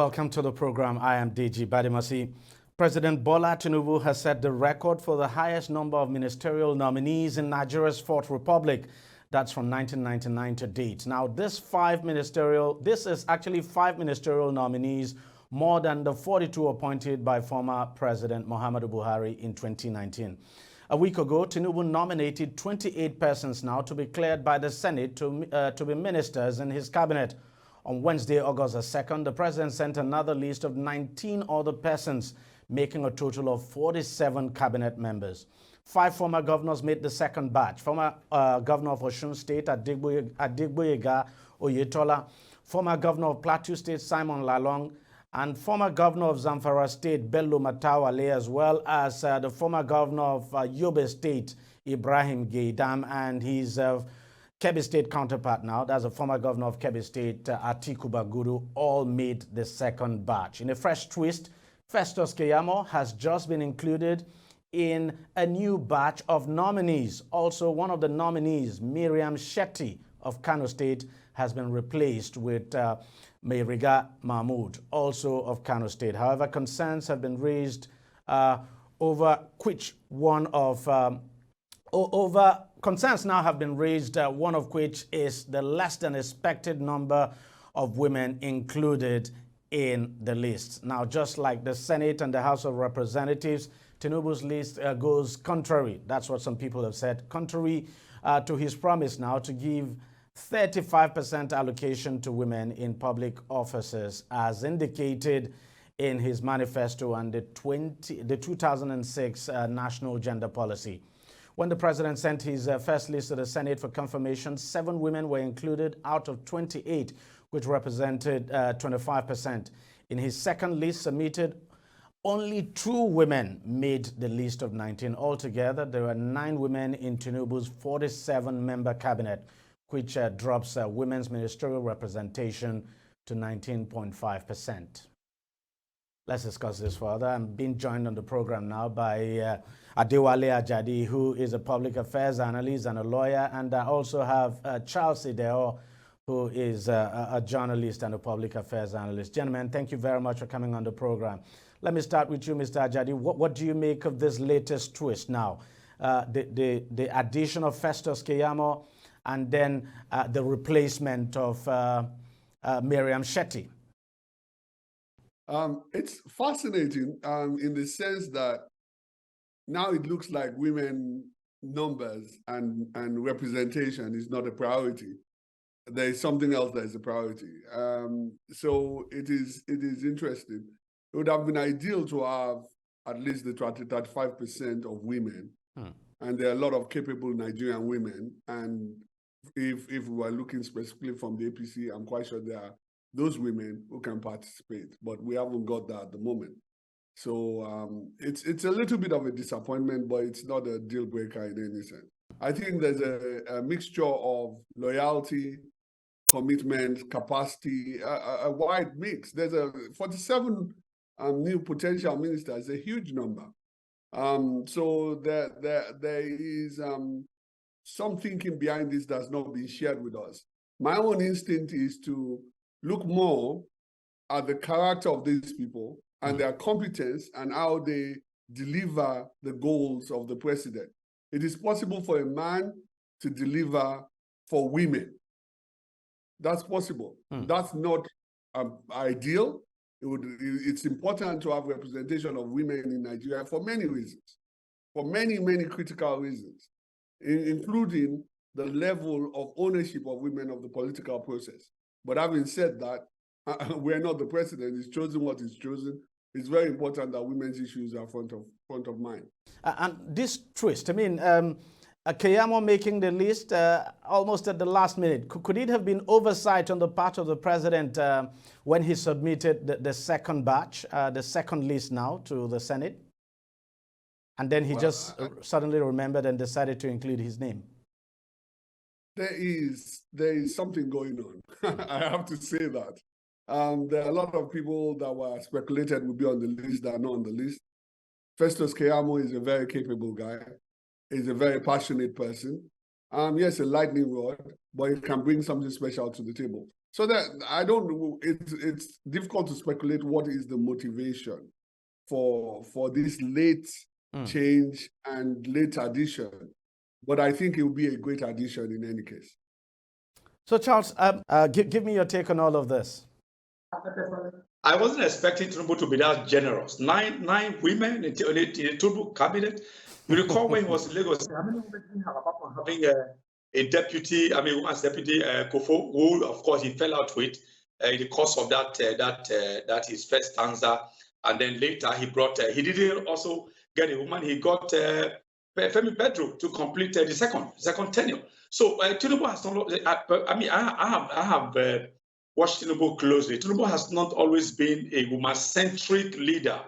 Welcome to the program. I am DEJI360. President Bola Tinubu has set the record for the highest number of ministerial nominees in Nigeria's Fourth Republic. That's from 1999 to date. Now, this is actually five ministerial nominees, more than the 42 appointed by former President Muhammadu Buhari in 2019. A week ago, Tinubu nominated 28 persons now to be cleared by the Senate to be ministers in his cabinet. On Wednesday, August 2nd, the president sent another list of 19 other persons, making a total of 47 cabinet members. 5 former governors made the second batch. Former governor of Osun State, Adegboyega Oyetola, former governor of Plateau State, Simon Lalong, and former governor of Zamfara State, Bello Matawalle, as well as the former governor of Yobe State, Ibrahim Gaidam, and his Kebbi State counterpart now, that's a former governor of Kebbi State, Atiku Bagudu, all made the second batch. In a fresh twist, Festus Keyamo has just been included in a new batch of nominees. Also, one of the nominees, Miriam Shetty of Kano State, has been replaced with Meriga Mahmood, also of Kano State. However, concerns have been raised over concerns now have been raised, one of which is the less than expected number of women included in the list. Now, just like the Senate and the House of Representatives, Tinubu's list goes contrary. That's what some people have said. Contrary to his promise now to give 35% allocation to women in public offices, as indicated in his manifesto and the 2006 National Gender Policy. When the president sent his first list to the Senate for confirmation, 7 women were included out of 28, which represented 25%. In his second list submitted, only 2 women made the list of 19. Altogether, there were 9 women in Tinubu's 47-member cabinet, which drops women's ministerial representation to 19.5%. Let's discuss this further. I'm being joined on the program now by Adewale Ajadi, who is a public affairs analyst and a lawyer, and I also have Charles Ideo, who is a journalist and a public affairs analyst. Gentlemen, thank you very much for coming on the program. Let me start with you, Mr. Ajadi. What do you make of this latest twist now? The addition of Festus Keyamo and then the replacement of Miriam Shetty. It's fascinating in the sense that now it looks like women numbers and representation is not a priority. There is something else that is a priority. So it is interesting. It would have been ideal to have at least the 35% of women. And there are a lot of capable Nigerian women. And if we were looking specifically from the APC, I'm quite sure there are those women who can participate, but we haven't got that at the moment. So it's a little bit of a disappointment, but it's not a deal breaker in any sense. I think there's a mixture of loyalty, commitment, capacity, a wide mix. There's 47 new potential ministers, a huge number. So there is some thinking behind this that's not been shared with us. My own instinct is to look more at the character of these people and their competence and how they deliver the goals of the president. It is possible for a man to deliver for women. That's possible. That's not ideal. It's important to have representation of women in Nigeria for many reasons, for many, many critical reasons, including the level of ownership of women of the political process. But having said that, we're not the president. He's chosen what he's chosen. It's very important that women's issues are front of mind. And this twist, I mean, Keyamo making the list almost at the last minute. Could it have been oversight on the part of the president when he submitted the second batch, the second list now to the Senate? And then he suddenly remembered and decided to include his name. There is something going on. I have to say that. There are a lot of people that were speculated would be on the list that are not on the list. Festus Keyamo is a very capable guy. He's a very passionate person. Yes, a lightning rod, but he can bring something special to the table. So that I don't know, it's difficult to speculate what is the motivation for this late change and late addition. But I think it will be a great addition in any case. So Charles, give me your take on all of this. I wasn't expecting Tinubu to be that generous. Nine women in the Tinubu cabinet. You recall when he was in Lagos, how many women did he have apart from having a deputy, woman's deputy, Kofo, who of course he fell out with in the course of that his first stanza, and then later he brought. He didn't also get a woman. He got Femi Pedro to complete the second tenure. So Tinubu has not. I have watched Tinubu closely. Tinubu has not always been a woman-centric leader.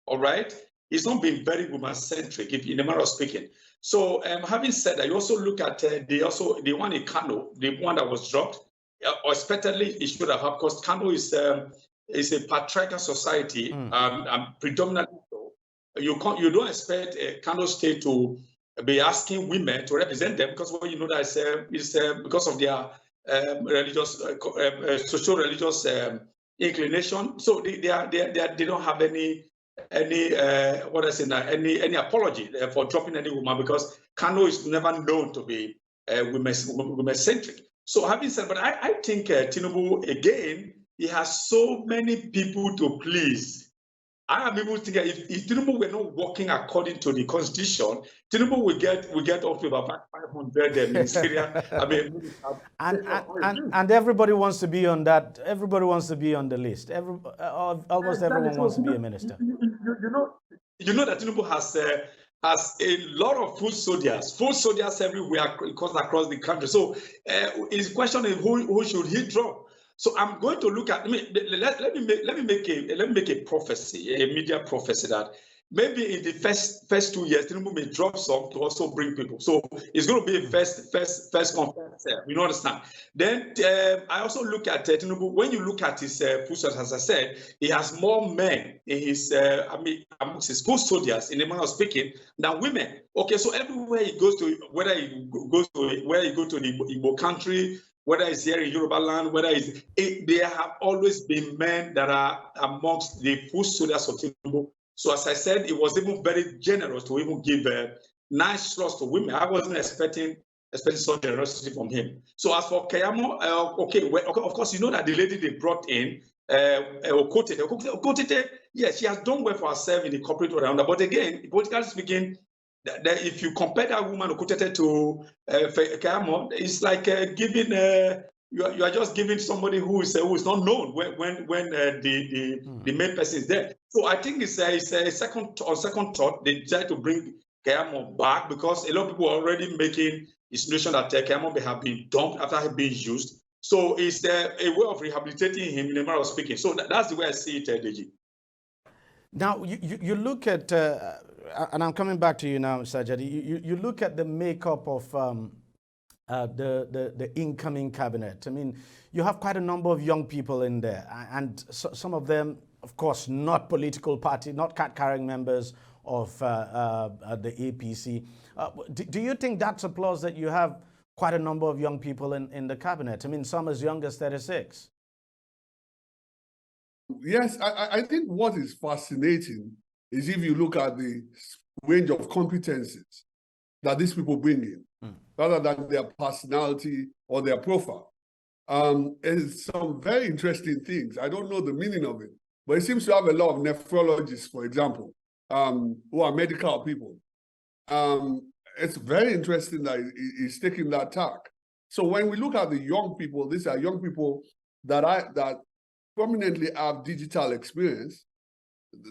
All right, he's not been very woman-centric, in a manner of speaking. So, having said that, you also look at the one in Kano, the one that was dropped. Or expectedly, it should have, because Kano is a patriarchal society, predominantly. So. You don't expect Kano State to be asking women to represent them, because what you know that is because of their religious, social-religious inclination. So they don't have any apology for dropping any woman, because Kano is never known to be women-centric. So having said, but I think Tinubu, again, he has so many people to please. I am able to get, if Tinubu were not working according to the constitution, Tinubu will get up to about 500 ministerial. And everybody wants to be on that. Everybody wants to be on the list. Almost everyone wants to be a minister. You know that Tinubu has a lot of food soldiers everywhere across the country. So his question is who should he drop? So I'm going to look at. Let me make a prophecy, a media prophecy, that maybe in the first 2 years, Tinubu may drop some to also bring people. So it's going to be a first conference. You understand? Then I also look at Tinubu. When you look at his food soldiers, as I said, he has more men in his amongst his food soldiers, in the manner of speaking, than women. Okay, so everywhere he goes to, whether he goes to the Igbo country, whether it's here in Yoruba land, there have always been men that are amongst the food soldiers of Tinubu. So as I said, it was even very generous to even give nice trust to women. I wasn't expecting such generosity from him. So as for Keyamo, of course, you know that the lady they brought in, Okotete, yes, she has done well for herself in the corporate world. But again, politically speaking, that if you compare that woman Okotete to Keyamo, it's like giving you are just giving somebody who is not known when the main person is there. So I think it's a second thought they decided to bring Keyamo back, because a lot of people are already making insinuation that Keyamo may have been dumped after having been used. So it's a way of rehabilitating him, in a manner of speaking. So that's the way I see it, DEJI. Now, you look at, and I'm coming back to you now, Sajadi, you look at the makeup of the incoming cabinet. I mean, you have quite a number of young people in there, and some of them, of course, not political party, not card-carrying members of the APC. Do you think that's a plus, that you have quite a number of young people in the cabinet? I mean, some as young as 36. Yes, I think what is fascinating is if you look at the range of competencies that these people bring in, rather than their personality or their profile. It's some very interesting things. I don't know the meaning of it, but it seems to have a lot of nephrologists, for example, who are medical people. It's very interesting that he's taking that tack. So when we look at the young people, these are young people that prominently have digital experience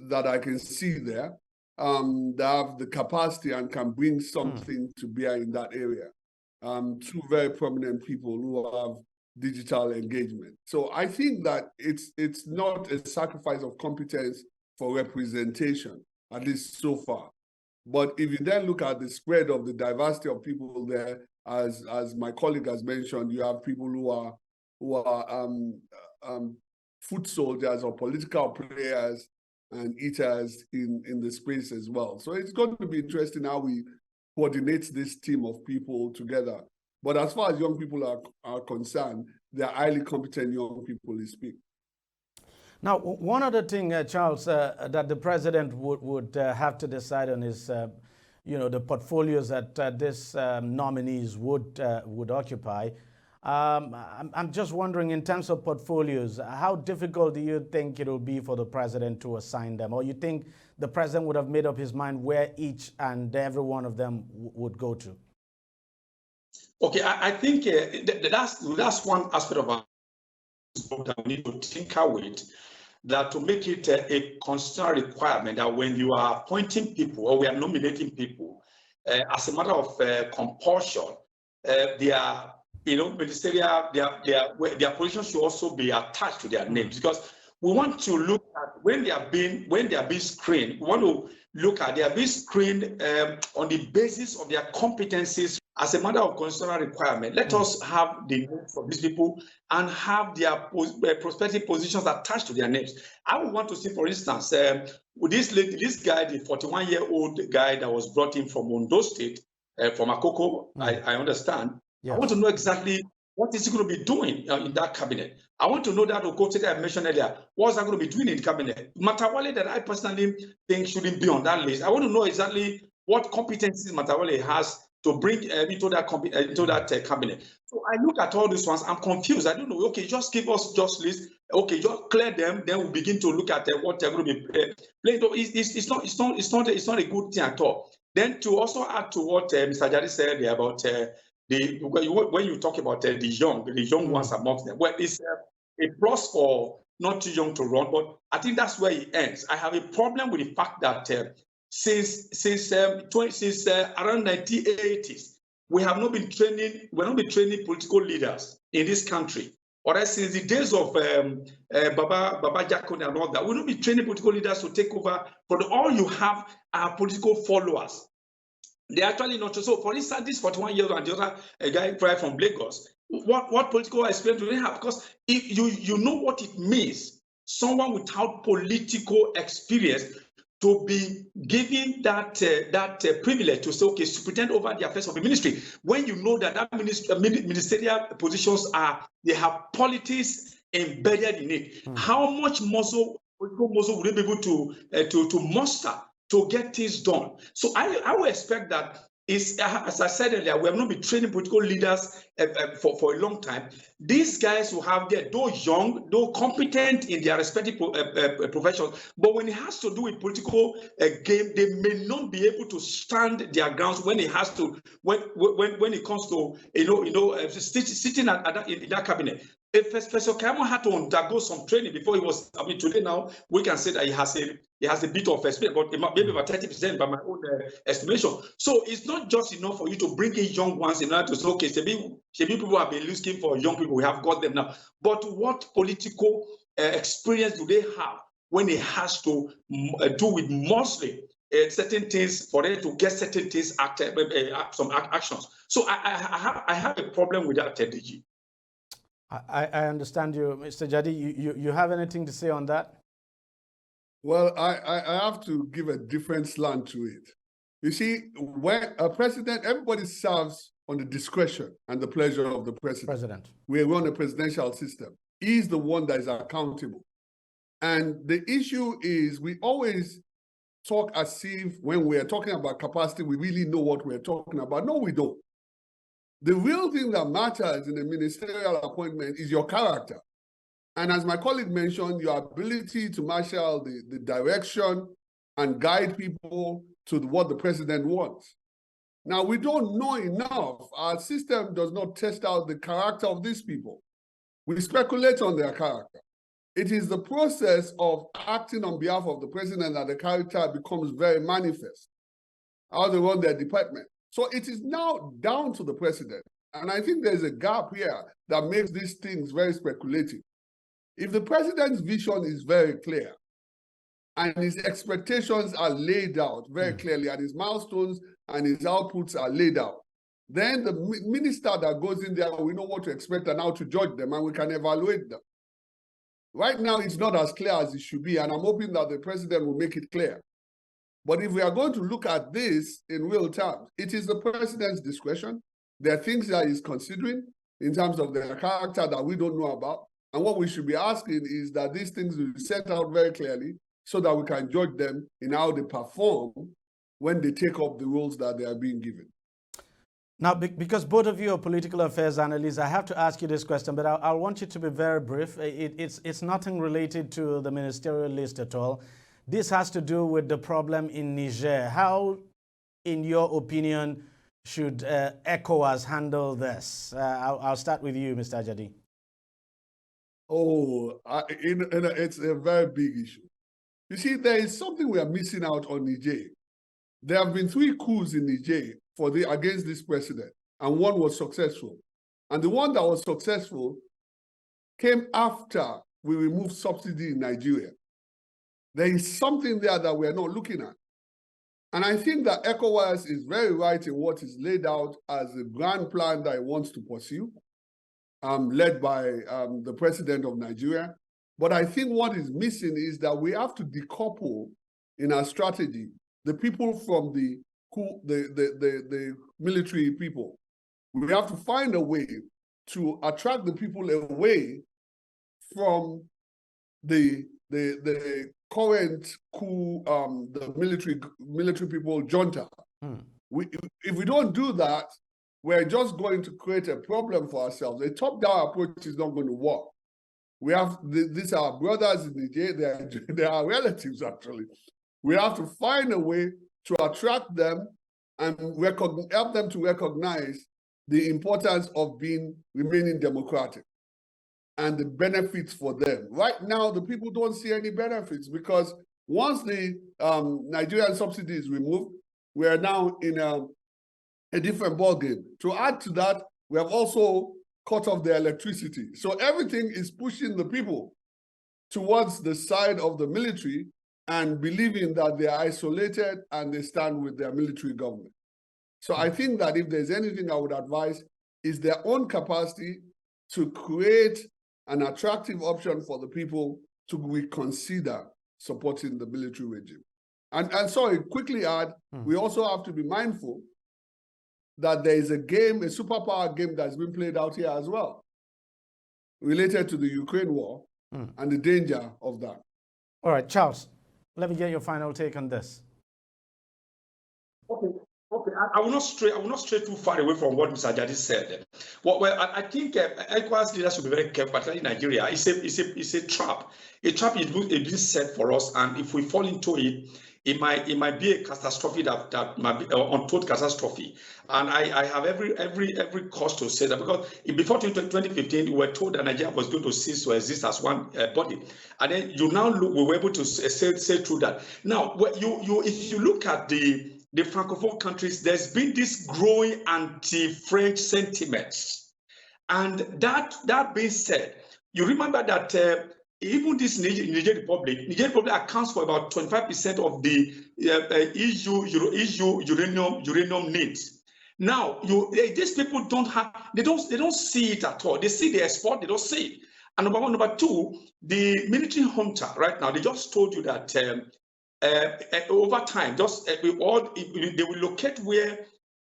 that I can see there. They have the capacity and can bring something to bear in that area. Two very prominent people who have digital engagement. So I think that it's not a sacrifice of competence for representation, at least so far. But if you then look at the spread of the diversity of people there, as my colleague has mentioned, you have people who are foot soldiers or political players and eaters in the space as well. So it's going to be interesting how we coordinate this team of people together. But as far as young people are concerned, they're highly competent young people is big. Now, one other thing, Charles, that the president would have to decide on is, the portfolios that these nominees would occupy. I'm just wondering, in terms of portfolios, how difficult do you think it will be for the president to assign them? Or you think the president would have made up his mind where each and every one of them would go to? Okay, I think that's one aspect of our that we need to tinker with, that to make it a constitutional requirement that when you are appointing people or we are nominating people, as a matter of compulsion, their ministerial, their positions should also be attached to their names, because we want to look at when they are being screened. We want to look at they are being screened on the basis of their competencies. As a matter of constitutional requirement, let us have the names of these people and have their prospective positions attached to their names. I would want to see, for instance, this guy, the 41-year-old guy that was brought in from Ondo State, from Akoko, I understand. Yes. I want to know exactly what is he going to be doing in that cabinet. I want to know that Okoteka I mentioned earlier. What's that going to be doing in the cabinet? Matawale, that I personally think shouldn't be on that list. I want to know exactly what competencies Matawale has to bring into that cabinet. So I look at all these ones. I'm confused. I don't know. Okay, just give us just list. Okay, just clear them. Then we'll begin to look at what they're going to be playing. It's not a good thing at all. Then to also add to what Mr. Jari said about when you talk about the young ones amongst them, well, it's a plus for not too young to run, but I think that's where it ends. I have a problem with the fact that since around 1980s, we have not been training. We're not been training political leaders in this country. Or since the days of Baba Jakone and all that, we're not been training political leaders to take over. But all you have are political followers. They're actually not. So, for instance, this 41-year-old and the other guy from Lagos, what political experience do they have? Because if you know what it means, someone without political experience to be given that privilege to say, okay, to pretend over the affairs of the ministry, when you know that ministerial positions they have politics embedded in it. How much political muscle would they be able to muster to get things done? So I would expect that, as I said earlier, we have not been training political leaders for a long time. These guys who have though young, though competent in their respective professions, but when it has to do with political game, they may not be able to stand their grounds when it has to, when it comes to sitting in that cabinet. If Professor Kamo had to undergo some training before he was, today now we can say that he has a bit of experience, but maybe about 30% by my own estimation. So it's not just enough for you to bring in young ones in order to say, okay, people have been looking for young people, we have got them now. But what political experience do they have when it has to do with mostly certain things, for them to get certain things, some actions? So I have a problem with that, DG. I understand you, Mr. Jadi. You have anything to say on that? Well, I have to give a different slant to it. You see, when a president, everybody serves on the discretion and the pleasure of the president. We run a presidential system. He's the one that is accountable. And the issue is we always talk as if when we are talking about capacity, we really know what we're talking about. No, we don't. The real thing that matters in a ministerial appointment is your character. And as my colleague mentioned, your ability to marshal the direction and guide people to what the president wants. Now, we don't know enough. Our system does not test out the character of these people. We speculate on their character. It is the process of acting on behalf of the president that the character becomes very manifest, how they run their department. So it is now down to the president. And I think there's a gap here that makes these things very speculative. If the president's vision is very clear and his expectations are laid out very clearly and his milestones and his outputs are laid out, then the minister that goes in there, we know what to expect and how to judge them and we can evaluate them. Right now, it's not as clear as it should be, and I'm hoping that the president will make it clear. But if we are going to look at this in real terms, it is the president's discretion. There are things that he's considering. in terms of their character that we don't know about. And what we should be asking is that these things will be set out very clearly so that we can judge them in how they perform when they take up the roles that they are being given. Now, because both of you are political affairs analysts, I have to ask you this question, but I want you to be very brief. It's nothing related to the ministerial list at all. This has to do with the problem in Niger. How, in your opinion, should ECOWAS handle this? I'll start with you, Mr. Ajadi. Oh, it's a very big issue. You see, there is something we are missing out on Niger. There have been 3 coups in Niger against this president, and one was successful. And the one that was successful came after we removed subsidy in Nigeria. There is something there that we are not looking at. And I think that ECOWAS is very right in what is laid out as a grand plan that it wants to pursue, led by the president of Nigeria. But I think what is missing is that we have to decouple in our strategy the people from the military people. We have to find a way to attract the people away from the current coup, the military people junta. If we don't do that, we're just going to create a problem for ourselves. A top-down approach is not going to work. We have these are our brothers in Niger. They are relatives actually. We have to find a way to attract them and help them to recognize the importance of remaining democratic and the benefits for them. Right now, the people don't see any benefits because once the Nigerian subsidy is removed, we are now in a different ballgame. To add to that, we have also cut off the electricity. So everything is pushing the people towards the side of the military and believing that they are isolated and they stand with their military government. So I think that if there's anything I would advise is their own capacity to create an attractive option for the people to reconsider supporting the military regime. And sorry, quickly add, we also have to be mindful that there is a superpower game that's been played out here as well, related to the Ukraine war and the danger of that. All right, Charles, let me get your final take on this. Okay. I will not stray too far away from what Mr. Ajadi said. Well, I think ECOWAS leaders should be very careful, particularly in Nigeria. It's a trap. A trap is being set for us, and if we fall into it, it might be a catastrophe that might be untold catastrophe. And I have every cause to say that, because before 2015, we were told that Nigeria was going to cease to exist as one body, and then we were able to say through that. Now, if you look at the Francophone countries, there's been this growing anti-French sentiments. And that being said, you remember that even this Niger Republic accounts for about 25% of the EU uranium needs. Now, these people don't see it at all. They see the export, they don't see it. And number one. Number two, the military junta right now, they just told you that over time, they will locate where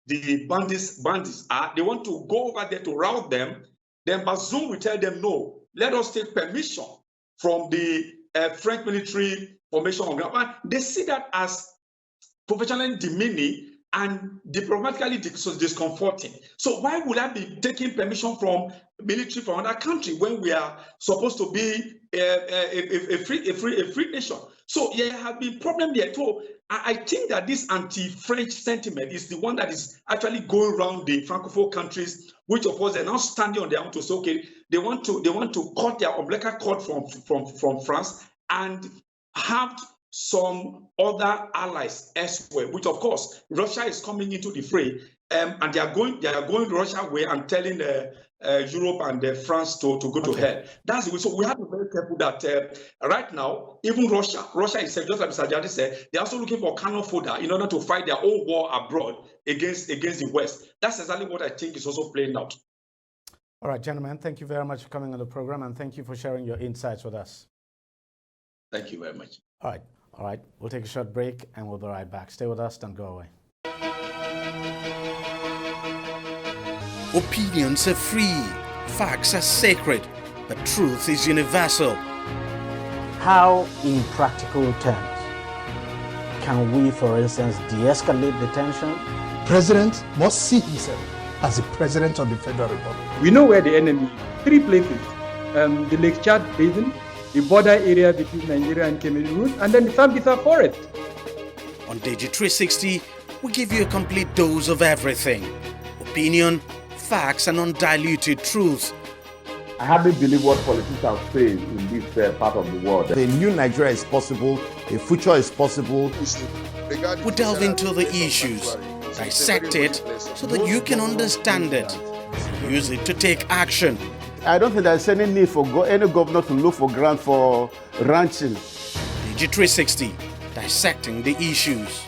the bandits are. They want to go over there to rout them. Then Bazoum will tell them, no, let us take permission from the French military formation on ground. They see that as professionally demeaning and diplomatically discomforting. So why would I be taking permission from military from another country when we are supposed to be a free nation? So there have been problems there too. I think that this anti-French sentiment is the one that is actually going around the Francophone countries, which of course they're now standing on their own to say, okay, they want to cut their umbilical cord from France and have some other allies elsewhere, which of course Russia is coming into the fray, and they are going Russia way and telling Europe and France to go to hell. That's the way. So we have to be very careful that right now, even Russia is, just like Mr. Ajadi said, they're also looking for cannon fodder in order to fight their own war abroad against the West. That's exactly what I think is also playing out. All right, gentlemen, thank you very much for coming on the program, and thank you for sharing your insights with us. Thank you very much. All right, we'll take a short break and we'll be right back. Stay with us, don't go away. Opinions are free. facts are sacred, but truth is universal. How, in practical terms, can we, for instance, de-escalate the tension? President must see himself as the President of the Federal Republic. We know where the enemy is. 3 places. The Lake Chad Basin, the border area between Nigeria and Cameroon, and then the Sambisa Forest. On DEJI360, we give you a complete dose of everything. Opinion, facts, and undiluted truth. I hardly believe what politicians say in this part of the world. A new Nigeria is possible, a future is possible. We delve into the issues, dissect it so that you can understand it, and use it to take action. I don't think there's any need for any governor to look for grant for ranching. DEJI360, dissecting the issues.